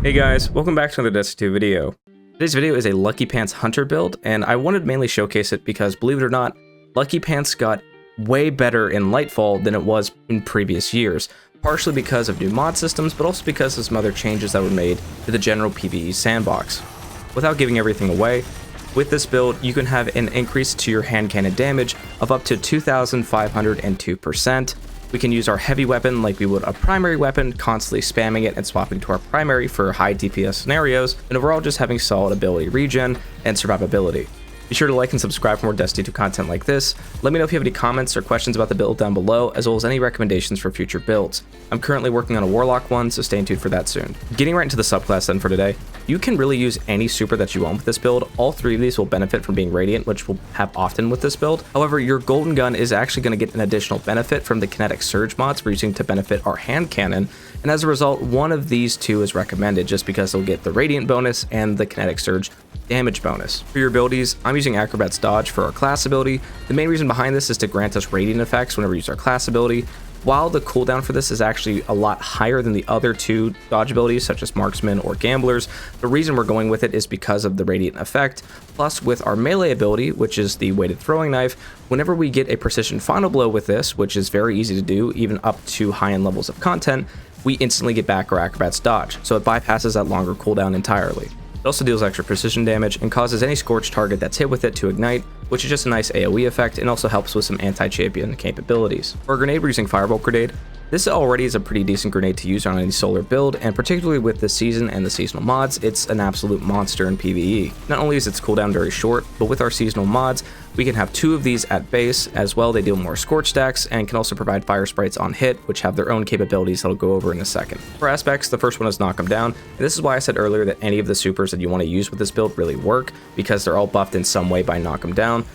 Hey guys, welcome back to another Destiny 2 video. Today's video is a Lucky Pants Hunter build, and I wanted to mainly showcase it because, believe it or not, Lucky Pants got way better in Lightfall than it was in previous years, partially because of new mod systems, but also because of some other changes that were made to the general PvE sandbox. Without giving everything away, with this build, you can have an increase to your hand cannon damage of up to 2,502%. We can use our heavy weapon like we would a primary weapon, constantly spamming it and swapping to our primary for high DPS scenarios, and overall just having solid ability regen and survivability. Be sure to like and subscribe for more Destiny 2 content like this. Let me know if you have any comments or questions about the build down below, as well as any recommendations for future builds. I'm currently working on a Warlock one, so stay tuned for that soon. Getting right into the subclass then for today, you can really use any super that you want with this build. All three of these will benefit from being Radiant, which we'll have often with this build. However, your Golden Gun is actually going to get an additional benefit from the Kinetic Surge mods we're using to benefit our hand cannon, and as a result, one of these two is recommended just because they'll get the Radiant bonus and the Kinetic Surge damage bonus. For your abilities, I'm using Acrobat's Dodge for our class ability. The main reason behind this is to grant us Radiant effects whenever we use our class ability. While the cooldown for this is actually a lot higher than the other two dodge abilities, such as Marksman or Gamblers, the reason we're going with it is because of the Radiant effect. Plus, with our melee ability, which is the weighted throwing knife, whenever we get a precision final blow with this, which is very easy to do, even up to high-end levels of content, we instantly get back our Acrobat's Dodge, so it bypasses that longer cooldown entirely. It also deals extra precision damage and causes any scorched target that's hit with it to ignite, which is just a nice AoE effect and also helps with some anti-champion capabilities. For a grenade, we're using Firebolt Grenade. This already is a pretty decent grenade to use on any solar build, and particularly with this season and the seasonal mods, it's an absolute monster in PvE. Not only is its cooldown very short, but with our seasonal mods, we can have two of these at base. As well, they deal more scorch stacks and can also provide fire sprites on hit, which have their own capabilities that I'll go over in a second. For aspects, the first one is Knock 'em Down, and this is why I said earlier that any of the supers that you want to use with this build really work, because they're all buffed in some way by Knock 'em Down.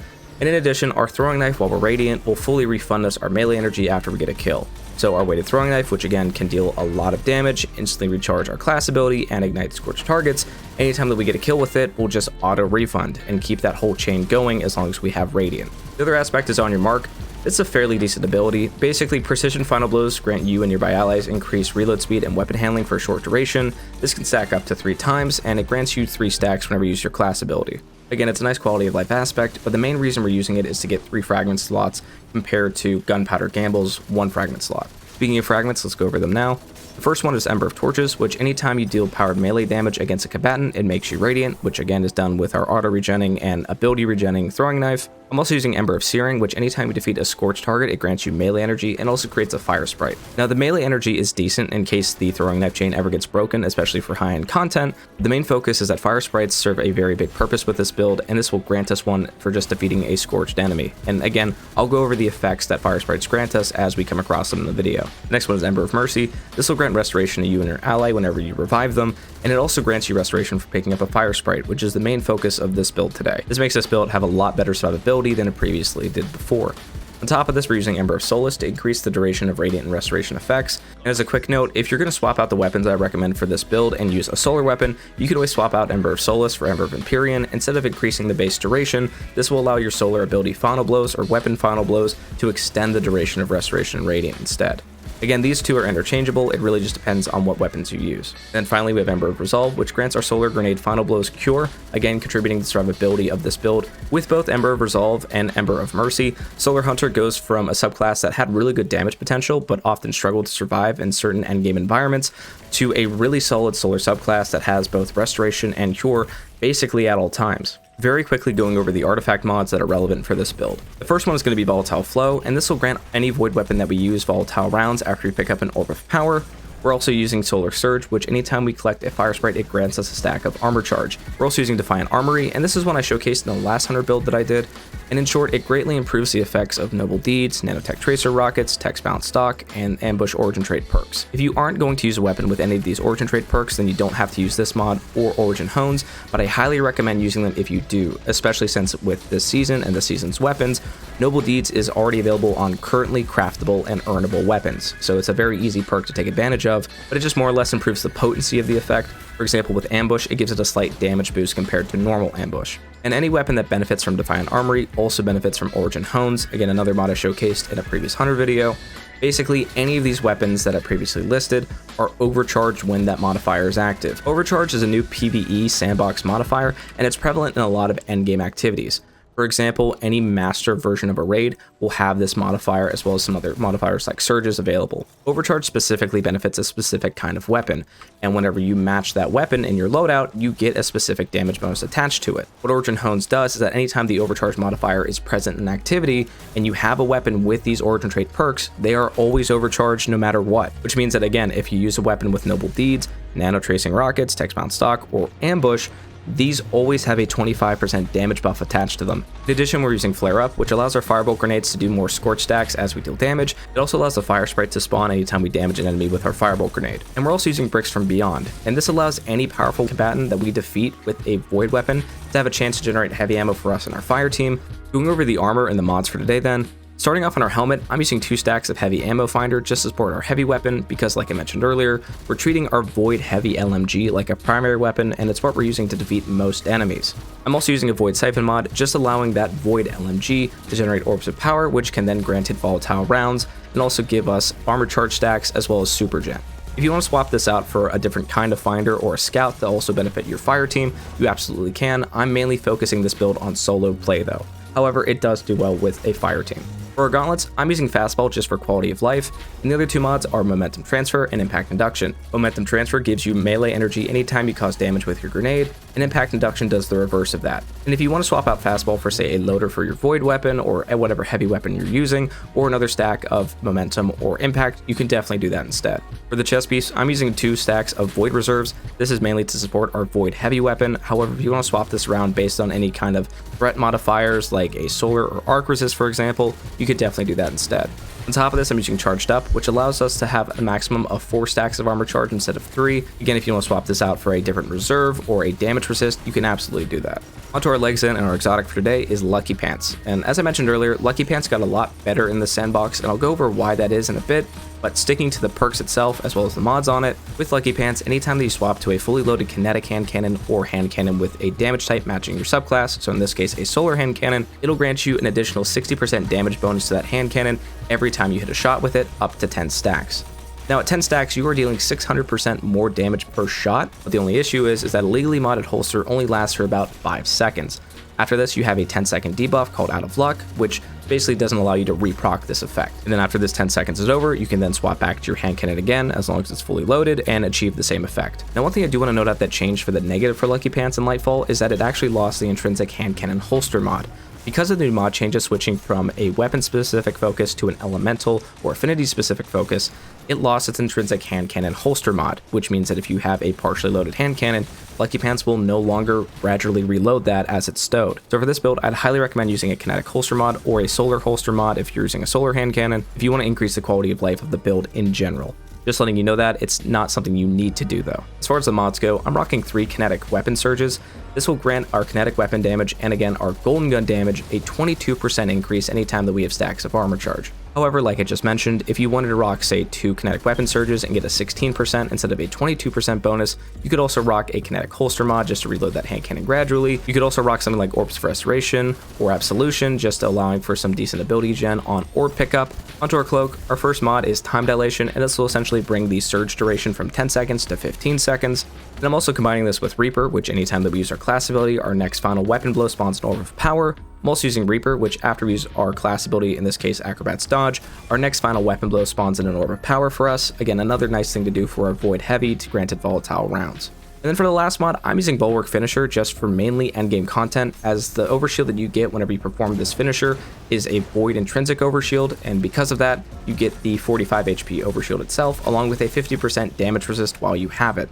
And in addition, our throwing knife while we're Radiant will fully refund us our melee energy after we get a kill. So our weighted throwing knife, which again can deal a lot of damage, instantly recharge our class ability, and ignite scorched targets. Anytime that we get a kill with it, we'll just auto refund and keep that whole chain going as long as we have Radiant. The other aspect is On Your Mark. It's a fairly decent ability. Basically, precision final blows grant you and nearby allies increased reload speed and weapon handling for a short duration. This can stack up to 3 times, and it grants you 3 stacks whenever you use your class ability. Again, it's a nice quality of life aspect, but the main reason we're using it is to get 3 fragment slots compared to Gunpowder Gamble's 1 fragment slot. Speaking of fragments, let's go over them now. The first one is Ember of Torches, which anytime you deal powered melee damage against a combatant, it makes you Radiant, which again is done with our auto regenning and ability regenning throwing knife. I'm also using Ember of Searing, which anytime you defeat a scorched target, it grants you melee energy and also creates a fire sprite. Now, the melee energy is decent in case the throwing knife chain ever gets broken, especially for high-end content. The main focus is that fire sprites serve a very big purpose with this build, and this will grant us one for just defeating a scorched enemy. And again, I'll go over the effects that fire sprites grant us as we come across them in the video. The next one is Ember of Mercy. This will grant restoration to you and your ally whenever you revive them, and it also grants you restoration for picking up a fire sprite, which is the main focus of this build today. This makes this build have a lot better survivability than it previously did before. On top of this, we're using Ember of Solace to increase the duration of Radiant and Restoration effects. And as a quick note, if you're going to swap out the weapons I recommend for this build and use a solar weapon, you can always swap out Ember of Solace for Ember of Empyrean. Instead of increasing the base duration, this will allow your solar ability final blows or weapon final blows to extend the duration of Restoration and Radiant instead. Again, these two are interchangeable, it really just depends on what weapons you use. Then finally, we have Ember of Resolve, which grants our Solar Grenade Final Blows Cure, again contributing to the survivability of this build. With both Ember of Resolve and Ember of Mercy, Solar Hunter goes from a subclass that had really good damage potential, but often struggled to survive in certain endgame environments, to a really solid Solar subclass that has both Restoration and Cure basically at all times. Very quickly going over the artifact mods that are relevant for this build. The first one is going to be Volatile Flow, and this will grant any void weapon that we use volatile rounds after we pick up an Orb of Power. We're also using Solar Surge, which anytime we collect a fire sprite, it grants us a stack of armor charge. We're also using Defiant Armory, and this is one I showcased in the last Hunter build that I did. And in short, it greatly improves the effects of Noble Deeds, Nanotech Tracer Rockets, Text-Bound Stock, and Ambush Origin Trait perks. If you aren't going to use a weapon with any of these Origin Trait perks, then you don't have to use this mod or Origin Hones, but I highly recommend using them if you do, especially since with this season and the season's weapons, Noble Deeds is already available on currently craftable and earnable weapons, so it's a very easy perk to take advantage of, but it just more or less improves the potency of the effect, For example, with Ambush, it gives it a slight damage boost compared to normal Ambush. And any weapon that benefits from Defiant Armory also benefits from Origin Hones, again another mod I showcased in a previous Hunter video. Basically, any of these weapons that I previously listed are overcharged when that modifier is active. Overcharge is a new PvE sandbox modifier, and it's prevalent in a lot of endgame activities. For example, any master version of a raid will have this modifier as well as some other modifiers like surges available. Overcharge specifically benefits a specific kind of weapon, and whenever you match that weapon in your loadout, you get a specific damage bonus attached to it. What Origin Hones does is that anytime the overcharge modifier is present in activity and you have a weapon with these origin trait perks, they are always overcharged no matter what, which means that again, if you use a weapon with noble deeds, nano tracing rockets, text-bound stock, or ambush, these always have a 25% damage buff attached to them. In addition, we're using Flare Up, which allows our Firebolt grenades to do more scorch stacks as we deal damage. It also allows the Fire Sprite to spawn anytime we damage an enemy with our Firebolt grenade. And we're also using Bricks from Beyond, and this allows any powerful combatant that we defeat with a Void weapon to have a chance to generate heavy ammo for us and our fire team. Going over the armor and the mods for today then. Starting off on our helmet, I'm using 2 stacks of Heavy Ammo Finder just to support our heavy weapon because, like I mentioned earlier, we're treating our Void Heavy LMG like a primary weapon, and it's what we're using to defeat most enemies. I'm also using a Void Siphon mod, just allowing that Void LMG to generate Orbs of Power, which can then grant it volatile rounds, and also give us armor charge stacks as well as Super Gen. If you want to swap this out for a different kind of finder or a scout to also benefit your fire team, you absolutely can. I'm mainly focusing this build on solo play though. However, it does do well with a fire team. For our gauntlets, I'm using Fastball just for quality of life, and the other 2 mods are Momentum Transfer and Impact Induction. Momentum Transfer gives you melee energy anytime you cause damage with your grenade, and Impact Induction does the reverse of that. And if you want to swap out Fastball for, say, a loader for your Void weapon or whatever heavy weapon you're using, or another stack of Momentum or Impact, you can definitely do that instead. For the chest piece, I'm using 2 stacks of Void Reserves. This is mainly to support our Void heavy weapon. However, if you want to swap this around based on any kind of threat modifiers like a Solar or Arc Resist, for example, you could definitely do that instead. On top of this, I'm using Charged Up, which allows us to have a maximum of 4 stacks of armor charge instead of 3. Again, if you want to swap this out for a different reserve or a damage resist, you can absolutely do that. Onto our legs in, and our exotic for today is Lucky Pants. And as I mentioned earlier, Lucky Pants got a lot better in the sandbox, and I'll go over why that is in a bit. But sticking to the perks itself as well as the mods on it, with Lucky Pants, anytime that you swap to a fully loaded kinetic hand cannon or hand cannon with a damage type matching your subclass, so in this case a solar hand cannon, it'll grant you an additional 60% damage bonus to that hand cannon every time you hit a shot with it, up to 10 stacks. Now at 10 stacks, you are dealing 600% more damage per shot, but the only issue is that a legally modded holster only lasts for about 5 seconds. After this, you have a 10-second debuff called Out of Luck, which basically doesn't allow you to reproc this effect. And then after this 10 seconds is over, you can then swap back to your hand cannon again, as long as it's fully loaded, and achieve the same effect. Now, one thing I do want to note out that changed for the negative for Lucky Pants and Lightfall is that it actually lost the intrinsic hand cannon holster mod. Because of the new mod changes switching from a weapon-specific focus to an elemental or affinity-specific focus, it lost its intrinsic hand cannon holster mod, which means that if you have a partially loaded hand cannon, Lucky Pants will no longer gradually reload that as it's stowed. So for this build, I'd highly recommend using a kinetic holster mod or a solar holster mod if you're using a solar hand cannon, if you want to increase the quality of life of the build in general. Just letting you know that, it's not something you need to do though. As far as the mods go, I'm rocking 3 kinetic weapon surges. This will grant our kinetic weapon damage and again our golden gun damage a 22% increase anytime that we have stacks of armor charge. However, like I just mentioned, if you wanted to rock, say, 2 kinetic weapon surges and get a 16% instead of a 22% bonus, you could also rock a kinetic holster mod just to reload that hand cannon gradually. You could also rock something like Orbs of Restoration or Absolution, just allowing for some decent ability gen on orb pickup. Onto our cloak, our first mod is Time Dilation, and this will essentially bring the surge duration from 10 seconds to 15 seconds. And I'm also combining this with Reaper, which anytime that we use our class ability, our next final weapon blow spawns an Orb of Power. I'm also using Reaper, which after we use our class ability, in this case Acrobat's Dodge, our next final weapon blow spawns in an Orb of Power for us. Again, another nice thing to do for our Void Heavy to grant it volatile rounds. And then for the last mod, I'm using Bulwark Finisher just for mainly endgame content, as the overshield that you get whenever you perform this finisher is a Void intrinsic overshield, and because of that, you get the 45 HP overshield itself, along with a 50% damage resist while you have it.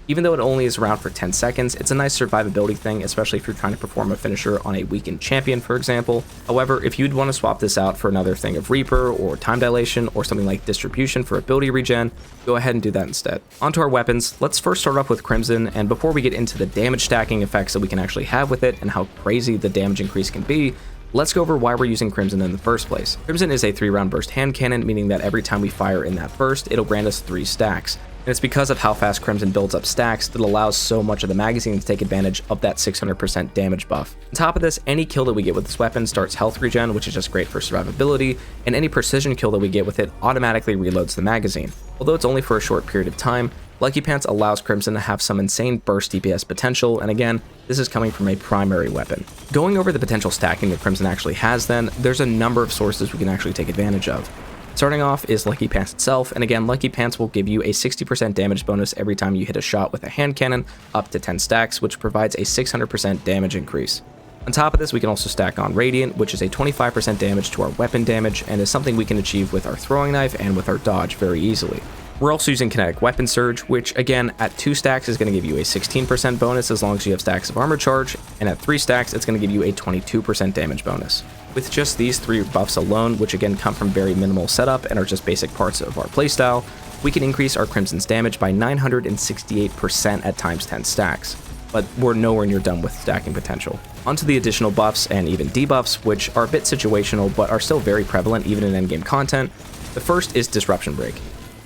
Even though it only is around for 10 seconds, it's a nice survivability thing, especially if you're trying to perform a finisher on a weakened champion, for example. However, if you'd want to swap this out for another thing of Reaper or Time Dilation or something like Distribution for ability regen, go ahead and do that instead. Onto our weapons, let's first start off with Crimson, and before we get into the damage stacking effects that we can actually have with it and how crazy the damage increase can be, let's go over why we're using Crimson in the first place. Crimson is a 3-round burst hand cannon, meaning that every time we fire in that burst, it'll grant us 3 stacks. And it's because of how fast Crimson builds up stacks that allows so much of the magazine to take advantage of that 600% damage buff. On top of this, any kill that we get with this weapon starts health regen, which is just great for survivability, and any precision kill that we get with it automatically reloads the magazine. Although it's only for a short period of time, Lucky Pants allows Crimson to have some insane burst DPS potential, and again, this is coming from a primary weapon. Going over the potential stacking that Crimson actually has then, there's a number of sources we can actually take advantage of. Starting off is Lucky Pants itself, and again, Lucky Pants will give you a 60% damage bonus every time you hit a shot with a hand cannon, up to 10 stacks, which provides a 600% damage increase. On top of this, we can also stack on Radiant, which is a 25% damage to our weapon damage, and is something we can achieve with our throwing knife and with our dodge very easily. We're also using Kinetic Weapon Surge, which again, at 2 stacks is going to give you a 16% bonus as long as you have stacks of armor charge, and at 3 stacks it's going to give you a 22% damage bonus. With just these 3 buffs alone, which again come from very minimal setup and are just basic parts of our playstyle, we can increase our Crimson's damage by 968% at times 10 stacks. But we're nowhere near done with stacking potential. Onto the additional buffs and even debuffs, which are a bit situational but are still very prevalent even in endgame content. The first is Disruption Break.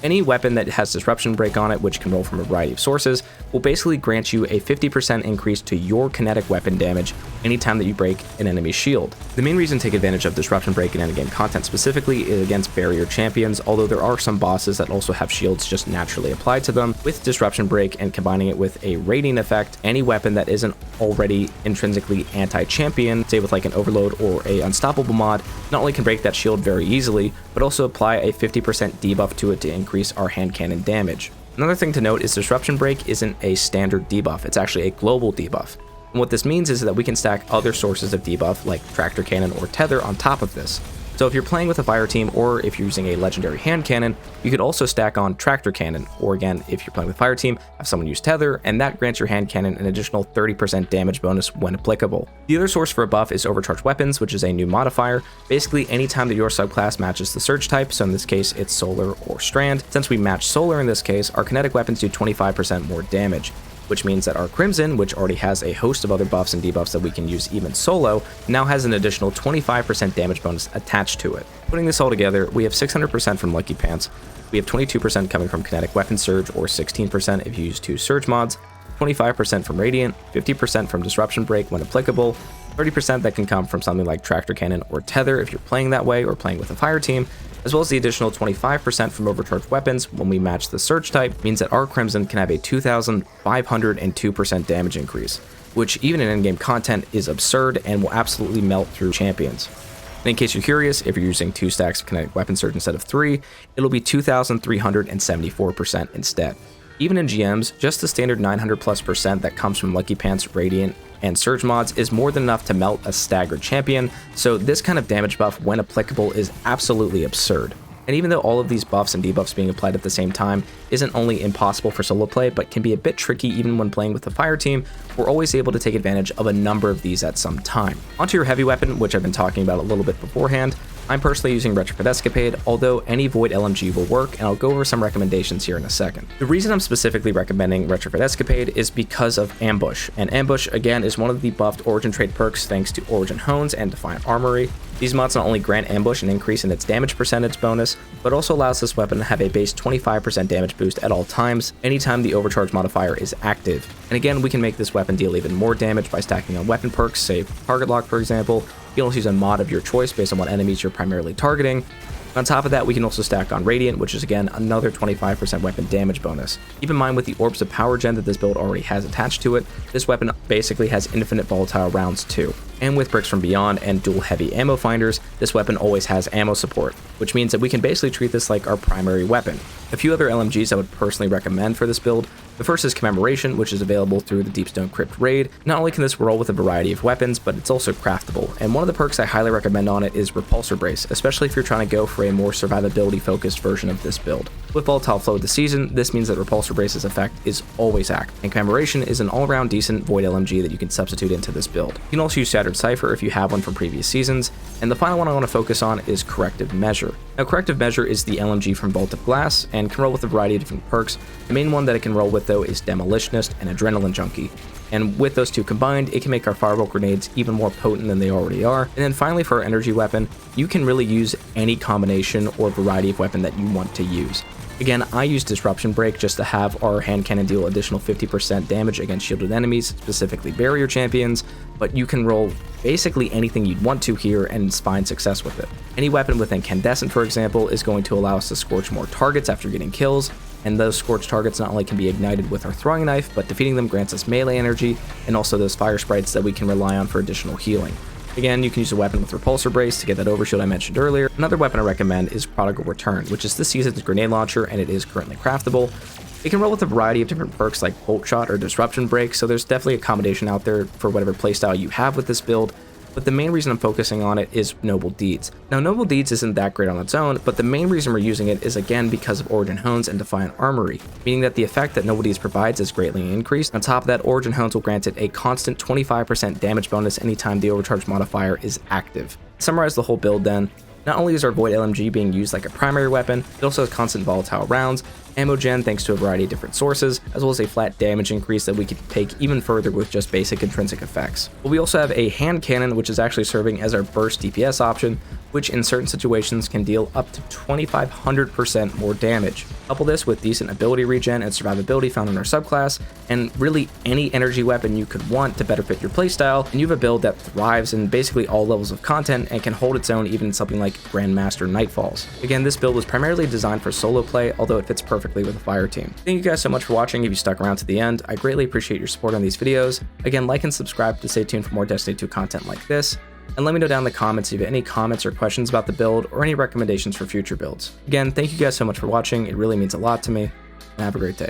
Any weapon that has Disruption Break on it, which can roll from a variety of sources, will basically grant you a 50% increase to your kinetic weapon damage anytime that you break an enemy's shield. The main reason to take advantage of Disruption Break in endgame content specifically is against barrier champions, although there are some bosses that also have shields just naturally applied to them. With Disruption Break and combining it with a rating effect, any weapon that isn't already intrinsically anti-champion, say with like an Overload or a Unstoppable mod, not only can break that shield very easily, but also apply a 50% debuff to it to increase our hand cannon damage. Another thing to note is Disruption Break isn't a standard debuff, it's actually a global debuff. And what this means is that we can stack other sources of debuff like Tractor Cannon or Tether on top of this. So if you're playing with a fire team or if you're using a legendary hand cannon, you could also stack on Tractor Cannon, or again, if you're playing with fire team, have someone use Tether, and that grants your hand cannon an additional 30% damage bonus when applicable. The other source for a buff is Overcharged Weapons, which is a new modifier. Basically, anytime that your subclass matches the surge type, so in this case it's Solar or Strand, since we match Solar in this case, our kinetic weapons do 25% more damage, which means that our Crimson, which already has a host of other buffs and debuffs that we can use even solo, now has an additional 25% damage bonus attached to it. Putting this all together, we have 600% from Lucky Pants, we have 22% coming from Kinetic Weapon Surge, or 16% if you use 2 Surge mods, 25% from Radiant, 50% from Disruption Break when applicable, 30% that can come from something like Tractor Cannon or Tether if you're playing that way or playing with a fire team, as well as the additional 25% from Overcharged Weapons when we match the Surge type, means that our Crimson can have a 2,502% damage increase, which even in endgame content is absurd and will absolutely melt through champions. And in case you're curious, if you're using 2 stacks of Kinetic Weapon Surge instead of 3, it'll be 2,374% instead. Even in GMs, just the standard 900+% that comes from Lucky Pants, Radiant, and Surge mods is more than enough to melt a staggered champion, so this kind of damage buff when applicable is absolutely absurd. And even though all of these buffs and debuffs being applied at the same time isn't only impossible for solo play, but can be a bit tricky even when playing with the fire team, we're always able to take advantage of a number of these at some time. Onto your heavy weapon, which I've been talking about a little bit beforehand. I'm personally using Retrofit Escapade, although any Void LMG will work, and I'll go over some recommendations here in a second. The reason I'm specifically recommending Retrofit Escapade is because of Ambush, and Ambush again is one of the buffed Origin trait perks thanks to Origin Hones and Defiant Armory. These mods not only grant Ambush an increase in its damage percentage bonus, but also allows this weapon to have a base 25% damage boost at all times, anytime the Overcharge modifier is active. And again, we can make this weapon deal even more damage by stacking on weapon perks, say Target Lock for example. You can also use a mod of your choice based on what enemies you're primarily targeting. On top of that, we can also stack on Radiant, which is again another 25% weapon damage bonus. Keep in mind with the Orbs of Power gen that this build already has attached to it, this weapon basically has infinite volatile rounds too. And with Bricks from Beyond and dual heavy ammo finders, this weapon always has ammo support, which means that we can basically treat this like our primary weapon. A few other LMGs I would personally recommend for this build. The first is Commemoration, which is available through the Deepstone Crypt raid. Not only can this roll with a variety of weapons, but it's also craftable, and one of the perks I highly recommend on it is Repulsor Brace, especially if you're trying to go for a more survivability focused version of this build. With Volatile Flow of the Season, this means that Repulsor Brace's effect is always active, and Commemoration is an all-around decent Void LMG that you can substitute into this build. You can also use Shattered Cipher if you have one from previous seasons, and the final one I want to focus on is Corrective Measure. Now, Corrective Measure is the LMG from Vault of Glass, and can roll with a variety of different perks. The main one that it can roll with, though, is Demolitionist and Adrenaline Junkie. And with those two combined, it can make our Fireball Grenades even more potent than they already are. And then finally, for our energy weapon, you can really use any combination or variety of weapon that you want to use. Again, I use Disruption Break just to have our hand cannon deal additional 50% damage against shielded enemies, specifically barrier champions, but you can roll basically anything you'd want to here and find success with it. Any weapon with Incandescent, for example, is going to allow us to scorch more targets after getting kills, and those scorched targets not only can be ignited with our throwing knife, but defeating them grants us melee energy, and also those fire sprites that we can rely on for additional healing. Again, you can use a weapon with Repulsor Brace to get that overshield I mentioned earlier. Another weapon I recommend is Prodigal Return, which is this season's grenade launcher, and it is currently craftable. It can roll with a variety of different perks like Bolt Shot or Disruption Break, so there's definitely a combination out there for whatever playstyle you have with this build, but the main reason I'm focusing on it is Noble Deeds. Now, Noble Deeds isn't that great on its own, but the main reason we're using it is again because of Origin Hones and Defiant Armory, meaning that the effect that Noble Deeds provides is greatly increased. On top of that, Origin Hones will grant it a constant 25% damage bonus anytime the overcharge modifier is active. To summarize the whole build then, not only is our Void LMG being used like a primary weapon, it also has constant volatile rounds, ammo gen thanks to a variety of different sources, as well as a flat damage increase that we could take even further with just basic intrinsic effects. But we also have a hand cannon, which is actually serving as our burst DPS option, which in certain situations can deal up to 2500% more damage. Couple this with decent ability regen and survivability found in our subclass, and really any energy weapon you could want to better fit your playstyle, and you have a build that thrives in basically all levels of content and can hold its own even in something like Grandmaster Nightfalls. Again, this build was primarily designed for solo play, although it fits perfectly with a fire team. Thank you guys so much for watching. If you stuck around to the end, I greatly appreciate your support on these videos. Again, like and subscribe to stay tuned for more Destiny 2 content like this, and let me know down in the comments if you have any comments or questions about the build or any recommendations for future builds. Again, thank you guys so much for watching. It really means a lot to me, and have a great day.